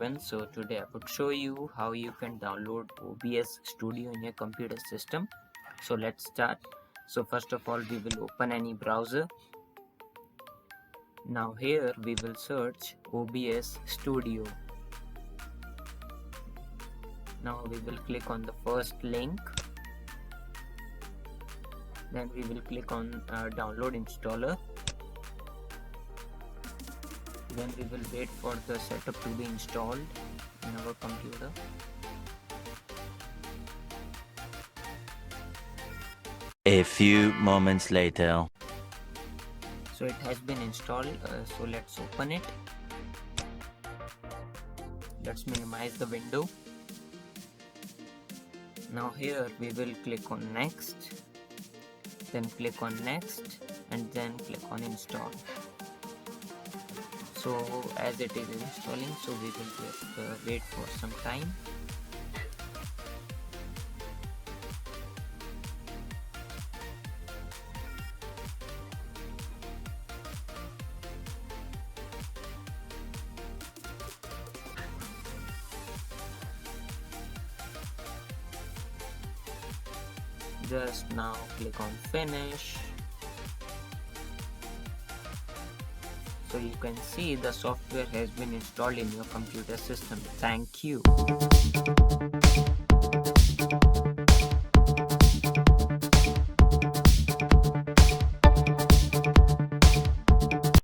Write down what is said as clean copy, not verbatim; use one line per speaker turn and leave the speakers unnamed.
everyone. So today I would show you how you can download OBS Studio in your computer system. So let's start. So first of all, we will open any browser. Now here we will search OBS Studio. Now we will click on the first link. Then we will click on download installer. Then we will wait for the setup to be installed in our computer.
A few moments later.
So it has been installed, so let's open it. Let's minimize the window. Now here we will click on next, then click on next, and then click on install. So as it is installing, so we will just wait for some time. Just now click on finish. So you can see the software has been installed in your computer system. Thank you.